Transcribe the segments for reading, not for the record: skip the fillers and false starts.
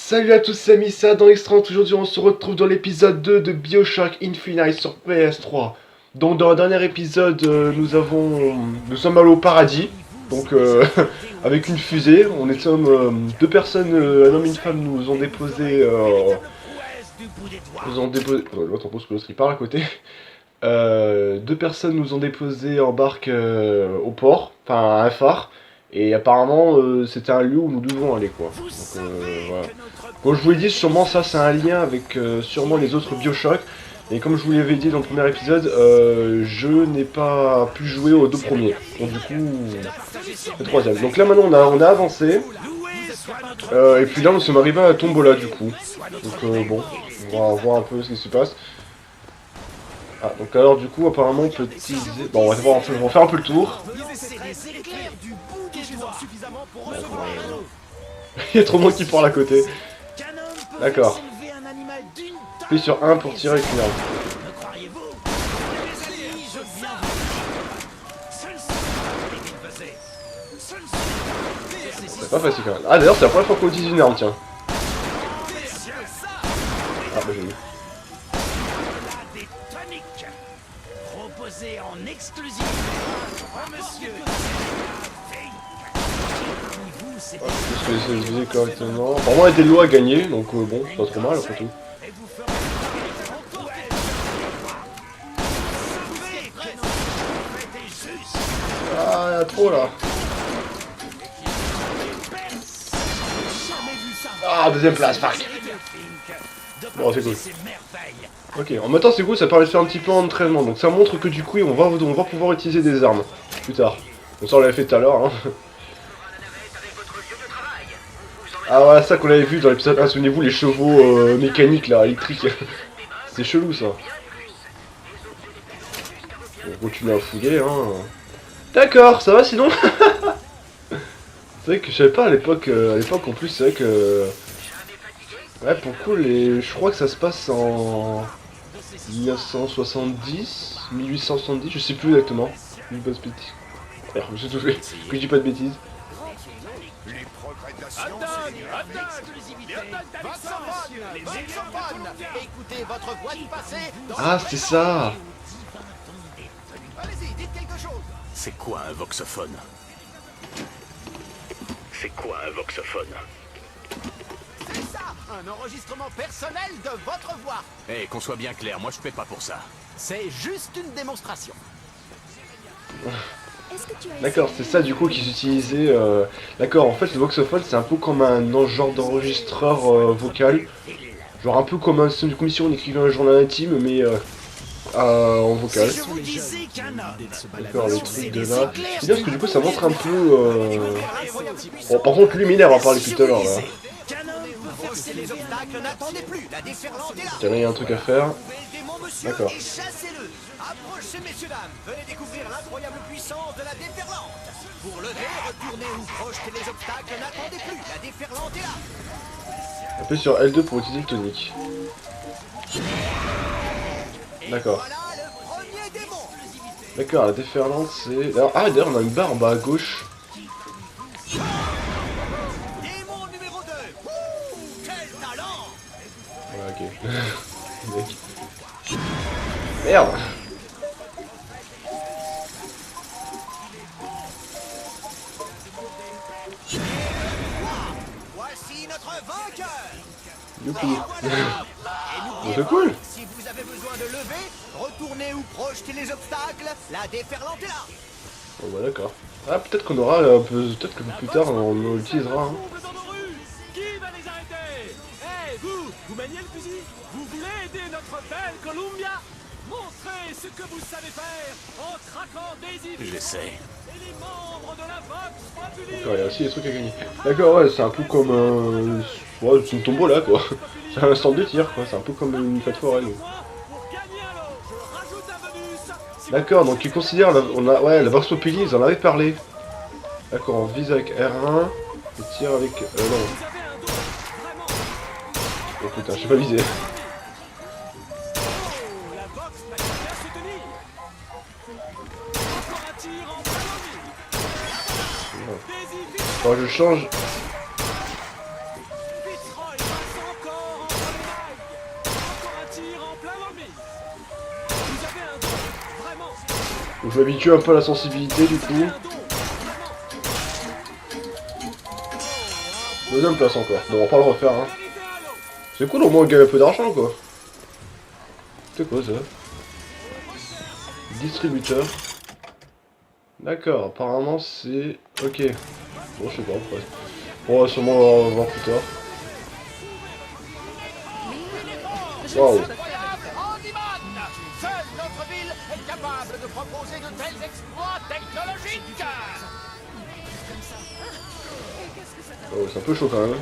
Salut à tous, c'est Missa dans Extra. Aujourd'hui on se retrouve dans l'épisode 2 de BioShock Infinite sur PS3. Donc dans le dernier épisode, nous sommes allés au paradis. Donc avec une fusée, deux personnes, un homme et une femme nous ont déposé... l'autre en pose que l'autre il parle à côté. Deux personnes nous ont déposé en barque au port, enfin à un phare. Et apparemment, c'était un lieu où nous devons aller, quoi. Donc, voilà. Comme je vous l'ai dit, sûrement ça, c'est un lien avec sûrement les autres BioShock. Et comme je vous l'avais dit dans le premier épisode, je n'ai pas pu jouer aux deux premiers. Donc du coup, le troisième. Donc là maintenant, on a avancé. Et puis là, nous sommes arrivés à la Tombola, du coup. Donc bon, on va voir un peu ce qui se passe. Ah, donc alors du coup, apparemment, on peut utiliser... Bon, on va faire un peu le tour. Il y a trop de monde qui parle à côté. D'accord. Appuie sur 1 pour tirer avec une arme. C'est pas facile quand même. Ah d'ailleurs c'est la première fois qu'on utilise une arme, tiens. Ah bah j'ai vu. En exclusivité au monsieur. Parce que c'est visé correctement. Apparemment il y a des lois à gagner, donc bon, c'est pas trop mal après tout. Ah, il y a trop là. Ah, deuxième place, fuck. Bon, c'est cool. Ok, en même temps c'est cool, ça permet de faire un petit peu d'entraînement, donc ça montre que du coup on va pouvoir utiliser des armes plus tard. Donc ça on l'avait fait tout à l'heure, hein. Ah ouais, ça qu'on avait vu dans l'épisode 1, souvenez-vous les chevaux mécaniques là, électriques. C'est chelou ça. On continue à fouiller, hein. D'accord, ça va sinon. C'est vrai que je savais pas à l'époque en plus, c'est vrai que... Ouais, pour le coup, je crois que ça se passe en 1970, 1870, je sais plus exactement. Je dis pas de bêtises. Alors, je sais tout fait, que je dis pas de bêtises. Ah, c'est ça. C'est quoi un voxophone? C'est quoi un voxophone? C'est ça, un enregistrement personnel de votre voix. Eh, qu'on soit bien clair, moi je paie pas pour ça. C'est juste une démonstration. D'accord, c'est ça du coup qu'ils utilisaient. D'accord, en fait le voxophone c'est un peu comme un genre d'enregistreur vocal. Genre un peu comme un système de commission, on écrivait un journal intime mais en vocal. D'accord, les trucs de là. C'est bien parce que du coup ça montre un peu... Bon par contre lui Miner en parler tout à l'heure là. Il y a un truc à faire. D'accord. Approchez, messieurs, dames. Venez découvrir l'incroyable puissance de la déferlante. Pour lever, retourner ou projeter les obstacles, n'attendez plus. La déferlante est là. Appuyez sur L2 pour utiliser le tonique. D'accord. Voilà le premier démon. D'accord, la déferlante c'est... Ah d'ailleurs on a une barre en bas à gauche. Démon numéro 2. Quel talent. Ouais, ok. Merde. Voici notre vainqueur. Youpi. Et C'est cool. si vous avez besoin de lever, retourner ou projeter les obstacles, la déferlante est là. Bon bah d'accord. Ah peut-être qu'on aura peut-être que plus tard on l'utilisera. Hein. Qui va les arrêter? Eh, vous maniez le fusil? Vous voulez aider notre belle Columbia? Montrez ce que vous savez faire en traquant des idées. J'essaie. Et les membres de la Vox Populi. D'accord, il y a aussi des trucs à gagner. D'accord, ouais, c'est un peu comme ouais, c'est une tombola quoi. C'est un stand de tir quoi, c'est un peu comme une fête foraine. D'accord, donc ils considèrent, ouais, la Vox Populi, ils en avaient parlé. D'accord, on vise avec R1, et tire avec... non. Oh putain, je sais pas viser. Bon, je change. Faut que je m'habitue un peu à la sensibilité du coup. Deuxième place encore. Bon, on va pas le refaire hein. C'est cool au moins on gagne un peu d'argent quoi. C'est quoi ça? Distributeur. D'accord, apparemment c'est... Ok. Bon, je sais pas après. On va sûrement voir plus tard. Waouh. Seule notre ville est capable de proposer de tels exploits technologiques. Oh, c'est un peu chaud quand même.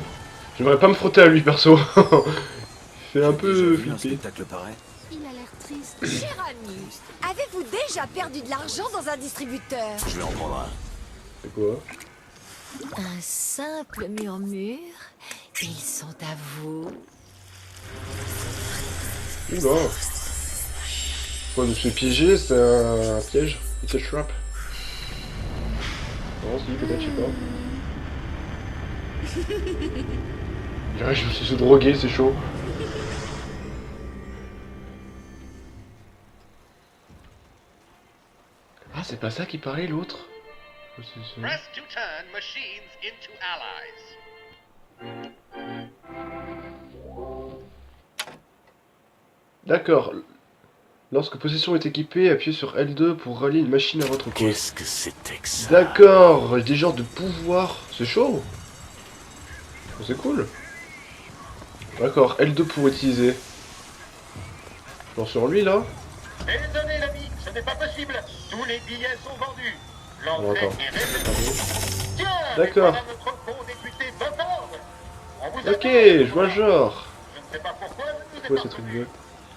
J'aimerais pas me frotter à lui perso. Il fait un peu flipper. spectacle pareil. Il a l'air triste. Cher ami, avez-vous déjà perdu de l'argent dans un distributeur? Je vais en prendre un. C'est quoi? Un simple murmure. Ils sont à vous. Oula. Ouais, je me suis piégé, c'est un piège. It's a trap. Non, si, peut-être, je sais pas. Ouais, je me suis drogué, c'est chaud. Ah, c'est pas ça qui parlait l'autre? Press to turn machines into allies. D'accord. Lorsque possession est équipée, appuyez sur L2 pour rallier une machine à votre cause. Qu'est-ce que c'était que ça? D'accord, des genres de pouvoirs. C'est chaud. C'est cool. D'accord, L2 pour utiliser. Genre sur lui là. Désolé l'ami, ce n'est pas possible. Tous les billets sont vendus. Bon, L'entrée attends. est réservée. Tiens, D'accord. voilà notre co-député Botord. On vous Ok, attend. je vois le genre. Je ne sais pas pourquoi vous nous C'est quoi ces êtes trucs bleus?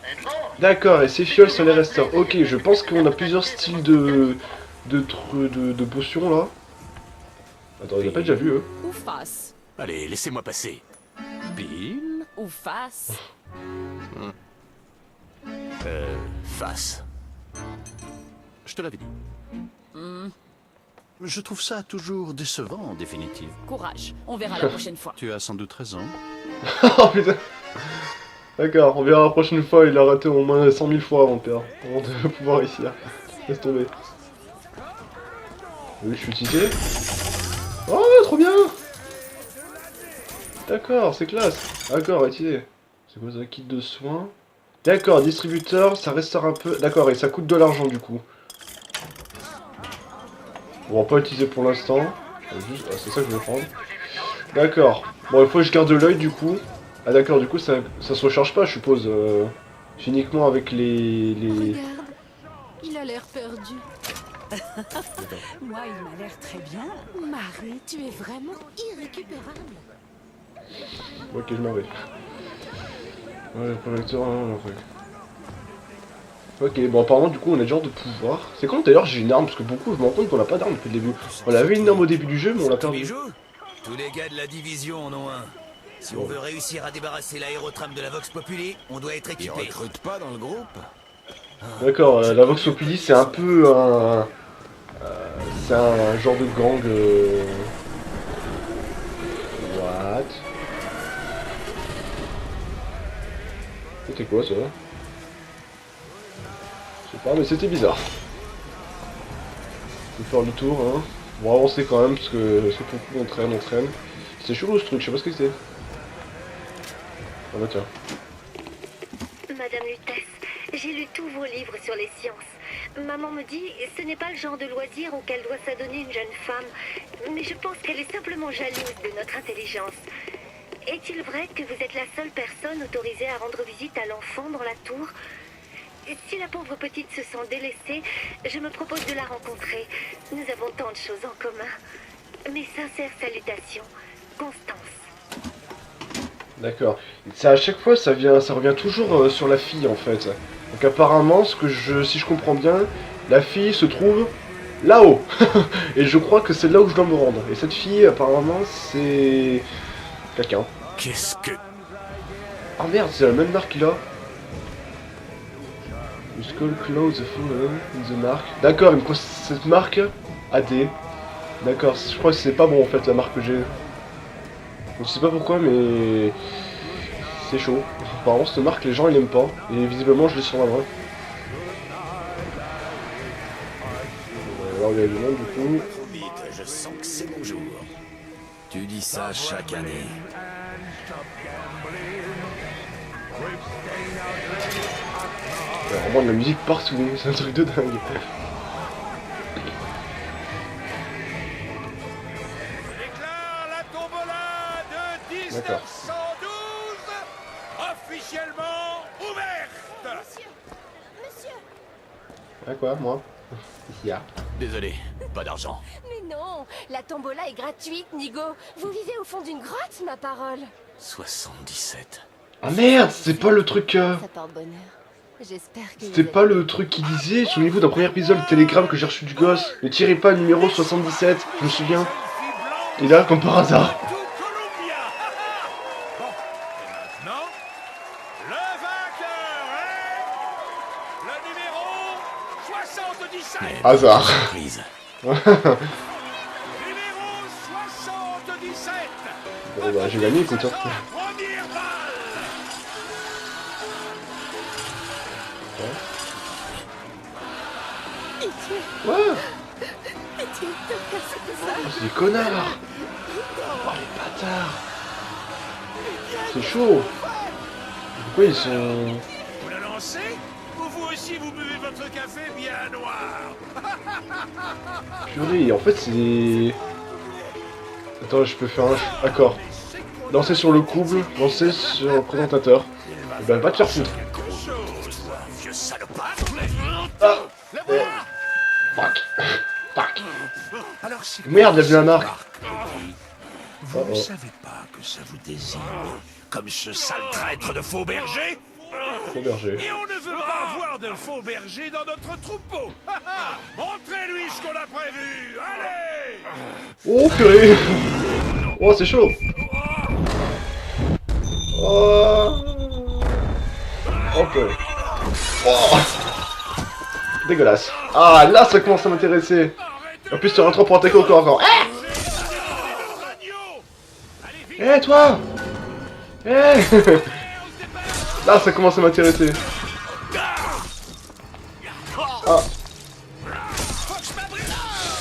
Et non, D'accord, et ces fioles sont les restants. Ok, je pense qu'on a plusieurs styles de potions là. Attends, il a pas déjà vu eux. Ou face. Allez, laissez-moi passer. Pile? Ou face. Face. Je te l'avais dit. Je trouve ça toujours décevant en définitive. Courage. On verra la prochaine fois. Tu as sans doute raison. Oh putain. D'accord, on verra la prochaine fois, il a raté au moins 100 000 fois avant de pouvoir réussir. Laisse tomber. Oui, je suis utilisé. Oh, trop bien. D'accord, c'est classe. D'accord, utilisé. C'est quoi ça, kit de soins? D'accord, distributeur, ça restaure un peu. D'accord, et ça coûte de l'argent du coup. On va pas l'utiliser pour l'instant. Ah, c'est ça que je vais prendre. D'accord. Bon, il faut que je garde l'œil du coup. Ah d'accord, du coup ça se recharge pas, je suppose. Uniquement avec les... Regarde. Il a l'air perdu. Moi, il m'a l'air très bien. Marie, tu es vraiment irrécupérable. Ok, je m'en vais. Ouais, le projecteur, non, truc. Ok, bon apparemment du coup on a des genres de pouvoir. C'est quand d'ailleurs j'ai une arme, parce que beaucoup je me rends compte qu'on a pas d'arme depuis le début. On avait une arme au début du jeu mais on l'a perdu. Bijou, tous les gars de la division en ont un. Si on veut réussir à débarrasser l'aérotram de la Vox Populi, on doit être Ils équipé. recrutent pas dans le groupe? D'accord, la Vox Populi c'est un peu un... c'est un genre de gang... What? C'était quoi ça? Je sais pas mais c'était bizarre. On va faire le tour hein. On va avancer quand même parce que c'est beaucoup on traîne. C'est chelou ce truc, je sais pas ce que c'est. Ah bah tiens. Madame Lutèce, j'ai lu tous vos livres sur les sciences. Maman me dit ce n'est pas le genre de loisir auquel doit s'adonner une jeune femme, mais je pense qu'elle est simplement jalouse de notre intelligence. Est-il vrai que vous êtes la seule personne autorisée à rendre visite à l'enfant dans la tour? Si la pauvre petite se sent délaissée, je me propose de la rencontrer. Nous avons tant de choses en commun. Mes sincères salutations, Constance. D'accord. Ça à chaque fois ça revient toujours sur la fille en fait. Donc apparemment si je comprends bien, la fille se trouve là-haut. Et je crois que c'est là où je dois me rendre. Et cette fille apparemment c'est quelqu'un. Qu'est-ce que... Ah merde, c'est la même marque qu'il a. The skull close the full in the mark. D'accord, il me pose cette marque AD. D'accord, je crois que c'est pas bon en fait la marque que j'ai. Je sais pas pourquoi mais c'est chaud. Apparemment cette marque les gens ils l'aiment pas. Et visiblement je l'ai sur la main. il y a du monde du coup. Vite, je sens que c'est mon jour. Tu dis ça chaque année. Il y a vraiment de la musique partout, c'est un truc de dingue. Déclare la tombola de 1912 officiellement ouverte. Ah quoi, moi? Ici, ah. Désolé, pas d'argent. Mais non, la tombola est gratuite, Nigo. Vous vivez au fond d'une grotte, ma parole. 77. Ah merde, c'est pas le truc... Ça porte bonheur. J'espère que... C'était pas le truc qui disait, souvenez-vous d'un premier épisode de télégramme que j'ai reçu du gosse. Ne tirez pas numéro 77, je me souviens. Et là, comme par hasard. Tout Columbia. Bon, et maintenant, le vainqueur est le numéro 77. Hasard. Surprise. Numéro 77. Bon bah j'ai gagné, écoute. Hein. Première balle. Ouais. Oh, c'est des connards. Oh les bâtards. C'est chaud. Pourquoi ils sont... Vous la lancez ou vous aussi vous buvez votre café bien noir? Purée, en fait c'est des... Attends, je peux faire un... D'accord. Lancer sur le couple, lancer sur le présentateur. Et ben va te faire foutre. Vieux salopard. Ah. Fuck. Fuck. Merde, il y a vu la marque. Vous ne savez pas que ça vous désigne comme ce sale traître de faux berger? Faux berger. Et on ne veut pas avoir de faux berger dans notre troupeau. Montrez-lui ce qu'on a prévu. Allez. Oh purée. Oh c'est chaud. Oh. Ok. Oh. Dégueulasse. Ah là ça commence à m'intéresser. En plus tu rentres pour attaquer au corps encore. Eh toi. Eh. Là ça commence à m'intéresser. Ah.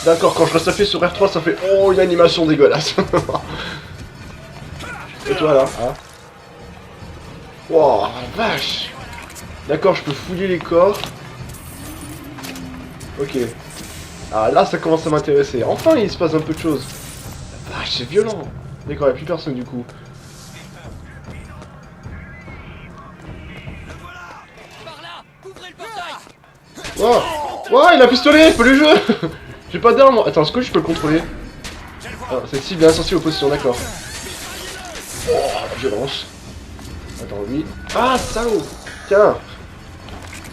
D'accord, quand je reste appuyé sur R3 ça fait... Oh une animation dégueulasse. Et toi là, hein. Wow, vache. D'accord, je peux fouiller les corps. Ok. Ah là ça commence à m'intéresser. Enfin il se passe un peu de choses. Vache, c'est violent. D'accord, il n'y a plus personne du coup. Wow. Wow, il a un pistolet, je peux le jouer. J'ai pas d'arme. Attends, est-ce que je peux le contrôler? Ah, cette cible est insensible aux positions, d'accord. Oh, la violence. Attends, lui. Ah, salaud. Tiens.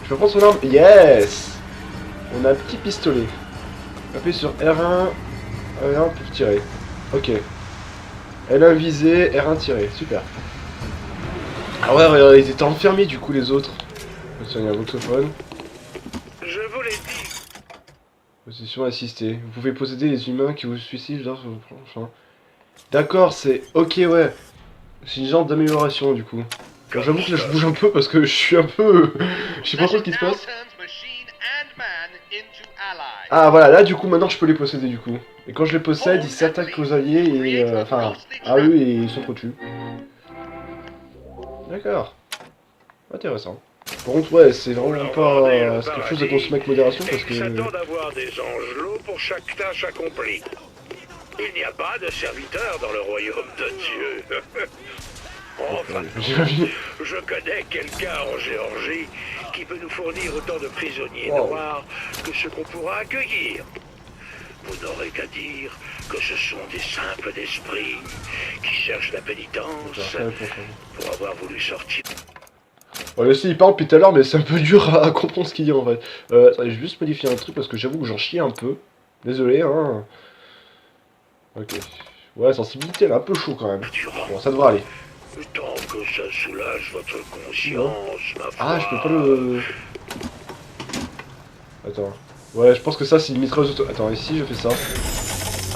Je peux prendre son arme. Yes. On a un petit pistolet. Appuyez sur R1. R1 pour tirer. Ok. L1 visé, R1 tiré. Super. Ah ouais, ils étaient enfermés du coup les autres. Tiens, il y a un voxophone. Je vous l'ai dit. Position assistée. Vous pouvez posséder les humains qui vous suicident sur vos planches. D'accord, c'est... Ok, ouais. C'est une genre d'amélioration, du coup. Alors, j'avoue que là, je bouge un peu parce que je suis un peu... je sais pas trop ce qui se passe. Ah, voilà, là, du coup, maintenant, je peux les posséder, du coup. Et quand je les possède, ils s'attaquent aux alliés et... Enfin, à eux et ils sont trop dessus. D'accord. Intéressant. Par contre, ouais, c'est vraiment pas... c'est quelque chose à consommer avec modération parce que... Il s'attend d'avoir des angelots pour chaque tâche accomplie. Il n'y a pas de serviteur dans le royaume de Dieu. Enfin, je connais quelqu'un en Géorgie qui peut nous fournir autant de prisonniers noirs que ce qu'on pourra accueillir. Vous n'aurez qu'à dire que ce sont des simples d'esprit qui cherchent la pénitence pour avoir voulu sortir. Ouais, si, il parle depuis tout à l'heure, mais c'est un peu dur à comprendre ce qu'il dit en fait. Attendez, je vais juste modifier un truc parce que j'avoue que j'en chie un peu. Désolé, hein. Ok. Ouais, sensibilité, elle est un peu chaud quand même. Bon, ça devrait aller. Tant que ça soulage votre conscience, ma foi. Ah, je peux pas le... Attends. Ouais, je pense que ça, c'est une mitrailleuse auto... Attends, ici, je fais ça.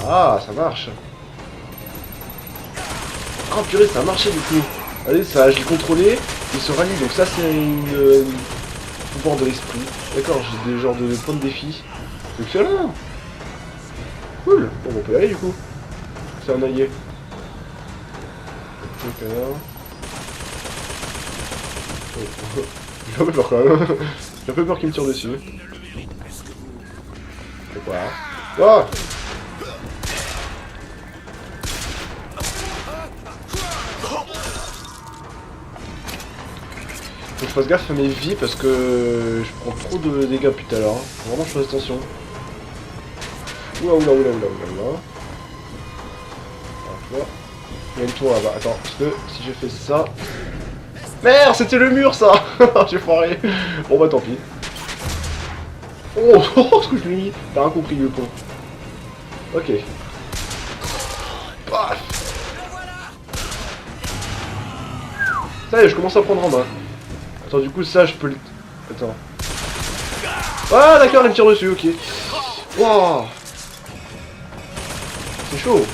Ah, ça marche. Ah, purée, ça a marché du coup. Allez, ça, je l'ai contrôlé. Il se rallie, donc ça, c'est une... pouvoir de l'esprit. D'accord, j'ai des genres de points de défi. C'est excellent. Cool. Bon, on peut y aller du coup. C'est un allié. Ok, là. Oh. J'ai un peu peur quand même. J'ai un peu peur qu'il me tire dessus. C'est quoi? Oh! Faut que je fasse gaffe à mes vies parce que je prends trop de dégâts depuis tout à l'heure. Faut vraiment que je fasse attention. Oula. Alors, il y a une tour là-bas. Attends, parce que si j'ai fait ça... Merde, c'était le mur ça. J'ai foiré. Bon bah tant pis. Oh, ce que je lui ai mis. T'as rien compris le con. Ok. Paf. Ça y est, je commence à prendre en main. Attends, du coup ça je peux le... Attends. Ah d'accord, il me tire dessus, ok. Wow. C'est chaud.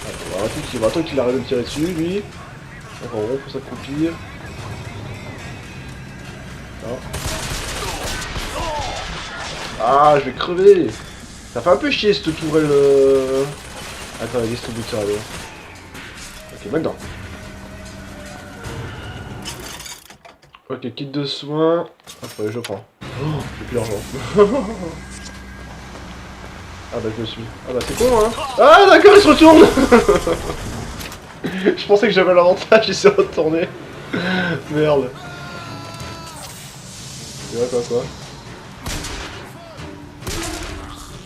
Attends, on va attendre qu'il arrête de me tirer dessus, lui. D'accord, on peut s'accroupir. Ah, je vais crever. Ça fait un peu chier cette tourelle. Attends, il y a des distributeurs là. Ok, maintenant. Ok, kit de soins. Après, je prends. Oh, j'ai plus d'argent. Ah bah je me suis. Ah bah c'est con hein. Ah d'accord, il se retourne. Je pensais que j'avais l'avantage, il s'est retourné. Merde. Tu vois quoi.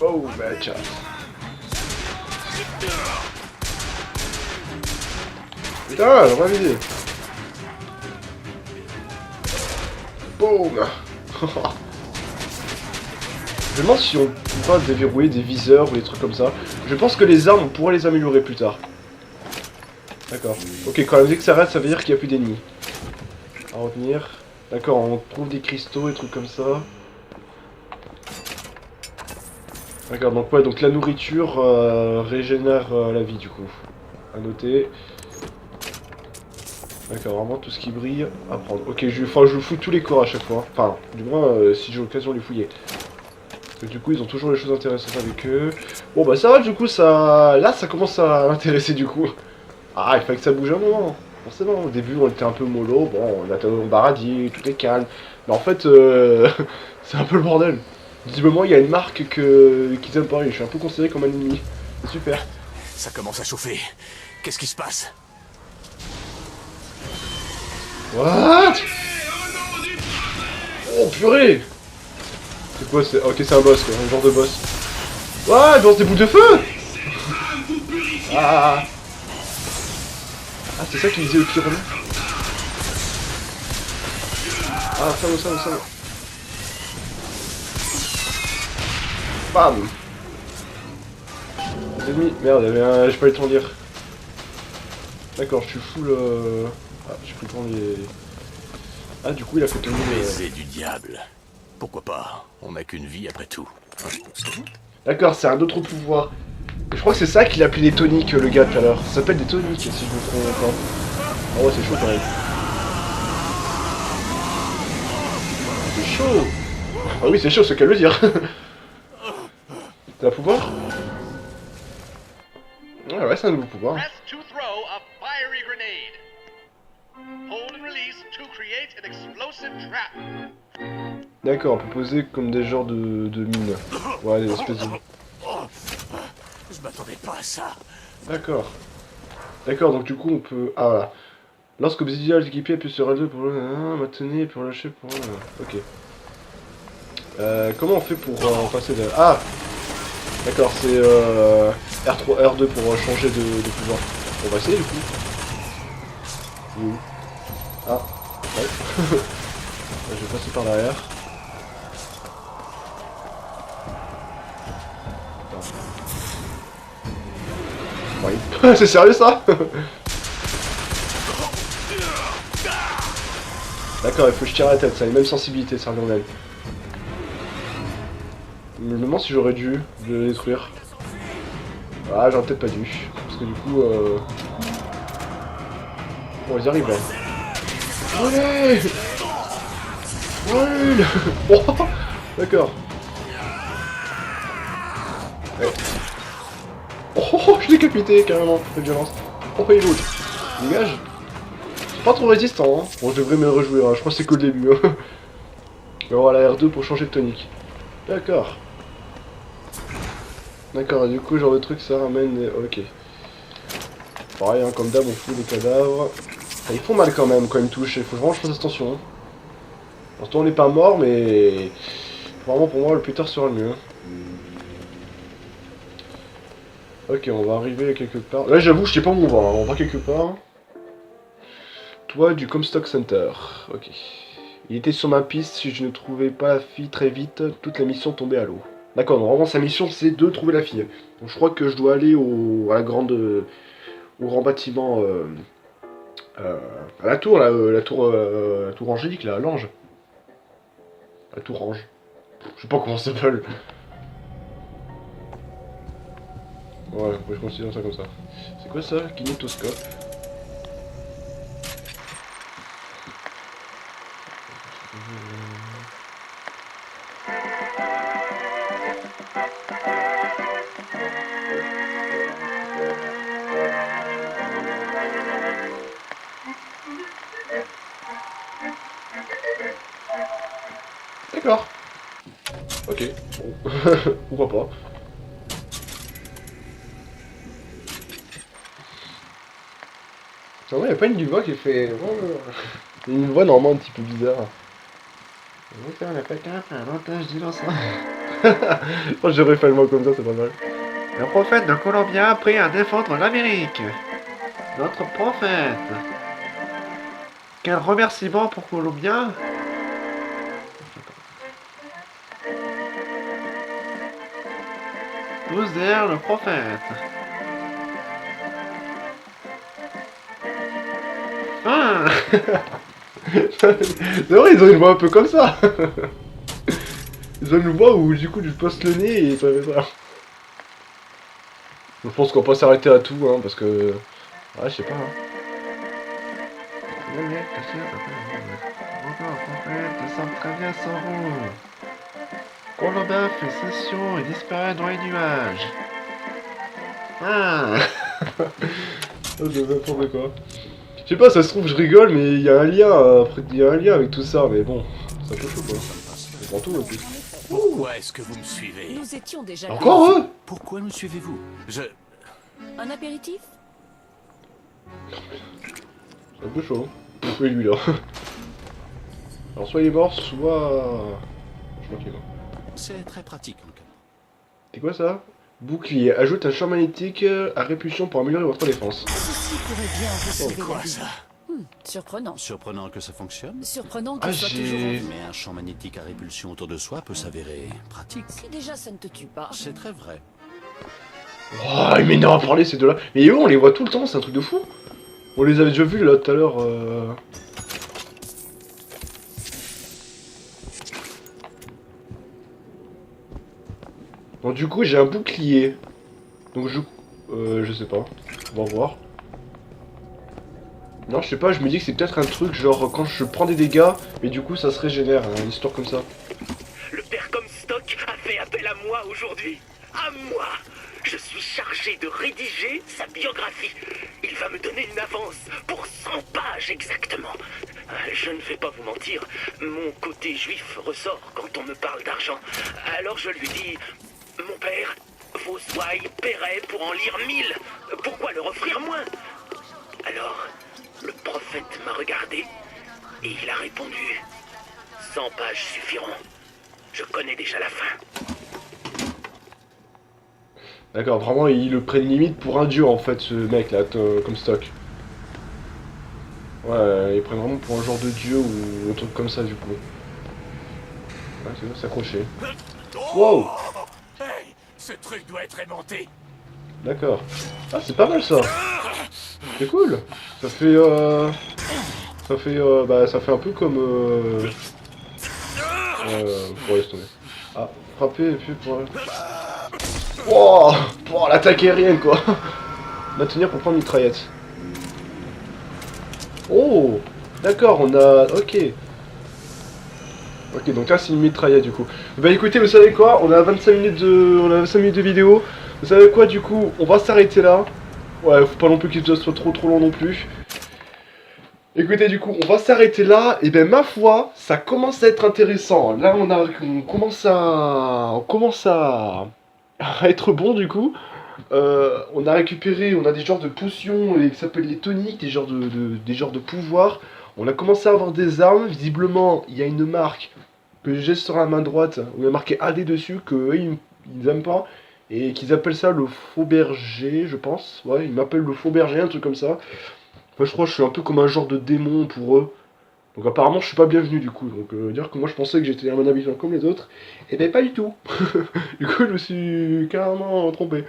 Oh bah ciao. Putain, j'aurais visé. Boum. Je me demande si on peut pas déverrouiller des viseurs ou des trucs comme ça. Je pense que les armes, on pourrait les améliorer plus tard. D'accord. Ok, quand la musique s'arrête, ça veut dire qu'il n'y a plus d'ennemis. À retenir. D'accord, on trouve des cristaux et trucs comme ça. D'accord, donc ouais, donc la nourriture régénère la vie du coup. À noter. D'accord, vraiment tout ce qui brille à prendre. Ok, je fouille tous les corps à chaque fois. Enfin, du moins si j'ai l'occasion de les fouiller. Parce que du coup, ils ont toujours des choses intéressantes avec eux. Bon bah ça va, du coup, ça... Là, ça commence à m'intéresser du coup. Ah, il fallait que ça bouge un moment. Forcément, au début, on était un peu mollo. Bon, on a on baradie, tout est calme. Mais en fait, c'est un peu le bordel. Visiblement, il y a une marque qu'ils aiment pas. Je suis un peu considéré comme un ennemi. C'est super. Ça commence à chauffer. Qu'est-ce qui se passe? What? Oh purée! C'est quoi? Ok, c'est un boss, quoi, un genre de boss. Ouais, il lance des boules de feu! Ah, c'est ça qu'il disait au pire. Ah, ça. Bam! Les ennemis, merde, j'ai pas eu le temps de lire. D'accord, je suis full. Ah, j'ai pris le temps de les... Ah, du coup, il a fait tomber... Baiser du diable. Pourquoi pas? On n'a qu'une vie après tout. D'accord, c'est un autre pouvoir. Et je crois que c'est ça qu'il appelait des toniques, le gars, tout à l'heure. Ça s'appelle des toniques, si je me trompe pas. Ah ouais, c'est chaud, quand même. C'est chaud. Ah oui, c'est chaud, c'est qu'à le dire. T'as un pouvoir? Ah ouais, c'est un nouveau pouvoir. D'accord, on peut poser comme des genres de mines. Ouais, des espèces de... Je m'attendais pas à ça. D'accord. D'accord, donc du coup on peut... Ah voilà. Lorsque Obsidian est équipé, appuie sur L2 pour maintenir et pour lâcher pour... Ok. Comment on fait pour passer de... Ah! D'accord, c'est R3, R2 pour changer de pouvoir. On va essayer du coup. Où? Ah, ouais. Je vais passer par derrière. Oui. C'est sérieux ça? D'accord, il faut que je tire la tête, ça a les mêmes sensibilités, ça revient même. Je me demande si j'aurais dû le détruire. Ah, j'aurais peut-être pas dû. Parce que du coup, Bon, ils arrivent là. Allez! Brûle! Oh, d'accord. Ouais. Oh, je l'ai décapité carrément, de violence. Oh, il est l'autre. Dégage. C'est pas trop résistant, hein. Bon, je devrais me rejouer, hein. Je crois que c'est que le début. Hein. On va avoir la R2 pour changer de tonique. D'accord. D'accord, du coup, genre de truc, ça ramène... Ok. Pareil, hein, comme d'hab, on fout les cadavres. Ah, ils font mal quand même, quand ils me touchent. Il faut vraiment que je fasse attention. Hein. Pourtant, on n'est pas mort, mais... Vraiment, pour moi, le plus tard sera le mieux. Hein. Ok, on va arriver quelque part. Là, j'avoue, je sais pas où on va. Hein. On va quelque part. Toi, du Comstock Center. Ok. Il était sur ma piste. Si je ne trouvais pas la fille très vite, toute la mission tombait à l'eau. D'accord, normalement, sa mission, c'est de trouver la fille. Donc, je crois que je dois aller à la grande... au grand bâtiment... à la tour, là, la tour angélique, là, l'ange. La tour ange. Je sais pas comment ça s'appelle. Ouais, je considère ça comme ça. C'est quoi ça? Kinétoscope. D'accord. Ok, bon. Pourquoi pas. Il n'y a pas une voix qui fait... Une voix normalement un petit peu bizarre. On a pas qu'un avantage d'innocent. Je pense que j'aurais fait le mot comme ça, c'est pas mal. Le prophète de Colombia a pris à défendre l'Amérique. Notre prophète. Quel remerciement pour Colombia. Tous derrière le prophète. Ah. C'est vrai, ils ont une voix un peu comme ça. Ils ont une voix où du coup tu poses le nez et ça fait ça. Je pense qu'on va pas s'arrêter à tout, hein, parce que... Ouais, je sais pas. Hein. Colombia fait session et disparaît dans les nuages. Ah. Ça c'est n'importe quoi. Je sais pas, ça se trouve je rigole, mais il y a un lien après, il y a un lien avec tout ça, mais bon, c'est un peu chaud quoi. C'est pour tout en plus. Pourquoi est-ce que vous me suivez? Nous étions déjà là. Encore eux? Pourquoi me suivez-vous? Un apéritif? C'est un peu chaud. Oui, lui là. Alors soit il est mort, soit... Je crois qu'il est mort. C'est très pratique. C'est quoi ça? Bouclier. Ajoute un champ magnétique à répulsion pour améliorer votre défense. Ceci pourrait bien vous sauver Quoi la vie. ça? Surprenant. Surprenant que ça fonctionne. Surprenant que Ah, soit toujours en vie. Mais un champ magnétique à répulsion autour de soi peut s'avérer pratique. Si déjà ça ne te tue pas. C'est très vrai. Oh, il m'énerve à parler ces deux-là. Mais eux, on les voit tout le temps, c'est un truc de fou. On les avait déjà vus là tout à l'heure. Bon, du coup, j'ai un bouclier. Donc je sais pas. On va voir. Non, je sais pas, je me dis que c'est peut-être un truc genre quand je prends des dégâts, mais du coup ça se régénère, hein, une histoire comme ça. Le père Comstock a fait appel à moi aujourd'hui. À moi. Je suis chargé de rédiger sa biographie. Il va me donner une avance pour 100 pages exactement. Je ne vais pas vous mentir, mon côté juif ressort quand on me parle d'argent. Alors je lui dis, mon père, vos ouailles paieraient pour en lire 1000. Pourquoi leur offrir moins? Alors, le prophète m'a regardé et il a répondu, 100 pages suffiront. Je connais déjà la fin. D'accord, vraiment ils le prennent limite pour un dieu en fait ce mec là, Comstock. Ouais, ils prennent vraiment pour un genre de dieu ou un truc comme ça du coup. Ouais, c'est bon, s'accrocher. Wow! Hey, ce truc doit être aimanté. D'accord. Ah, c'est pas mal ça! C'est cool! Ça fait ça fait un peu comme bon, laisse tomber. Ah, frapper et puis pour... Wow! Pour l'attaque aérienne quoi! Maintenir pour prendre une mitraillette. Oh! D'accord, on a... Ok. Ok, donc là c'est une mitraillette du coup. Bah écoutez, vous savez quoi? On a 25 minutes de vidéo. Vous savez quoi du coup, on va s'arrêter là. Ouais, faut pas non plus qu'il soit trop long non plus. Écoutez, du coup, on va s'arrêter là. Et ben ma foi, ça commence à être intéressant. Là, on commence à être bon du coup. On a récupéré, on a des genres de potions qui s'appellent les toniques, des genres de pouvoirs. On a commencé à avoir des armes. Visiblement, il y a une marque que j'ai sur la main droite où il y a marqué AD dessus que eux, ils aiment pas. Et qu'ils appellent ça le faux berger, je pense. Ouais, ils m'appellent le faux berger, un truc comme ça. Moi, je crois que je suis un peu comme un genre de démon pour eux. Donc apparemment, je suis pas bienvenu du coup. Donc dire que moi, je pensais que j'étais un habitant comme les autres. Et ben pas du tout. Du coup, je me suis carrément trompé.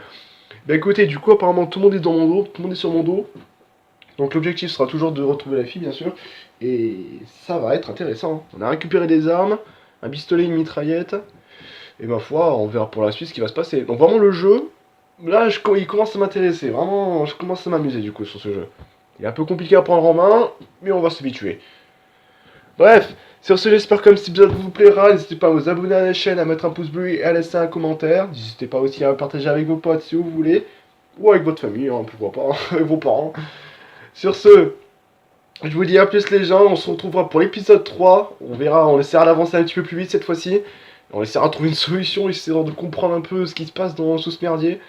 Ben écoutez, du coup, apparemment, tout le monde est dans mon dos. Tout le monde est sur mon dos. Donc l'objectif sera toujours de retrouver la fille, bien sûr. Et ça va être intéressant. On a récupéré des armes, un pistolet, une mitraillette. Et ma foi, on verra pour la suite ce qui va se passer. Donc vraiment le jeu, là il commence à m'intéresser. Vraiment, je commence à m'amuser du coup sur ce jeu. Il est un peu compliqué à prendre en main, mais on va s'habituer. Bref, sur ce j'espère que cet épisode vous plaira. N'hésitez pas à vous abonner à la chaîne, à mettre un pouce bleu et à laisser un commentaire. N'hésitez pas aussi à partager avec vos potes si vous voulez. Ou avec votre famille, hein, pourquoi pas, avec vos parents. Sur ce, je vous dis à plus les gens. On se retrouvera pour l'épisode 3. On verra, on essaiera d'avancer un petit peu plus vite cette fois-ci. On essaiera de trouver une solution, essaiera de comprendre un peu ce qui se passe dans sous ce merdier.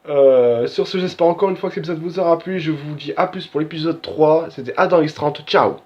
Sur ce, j'espère encore une fois que l'épisode vous aura plu. Je vous dis à plus pour l'épisode 3. C'était Adam X30. Ciao!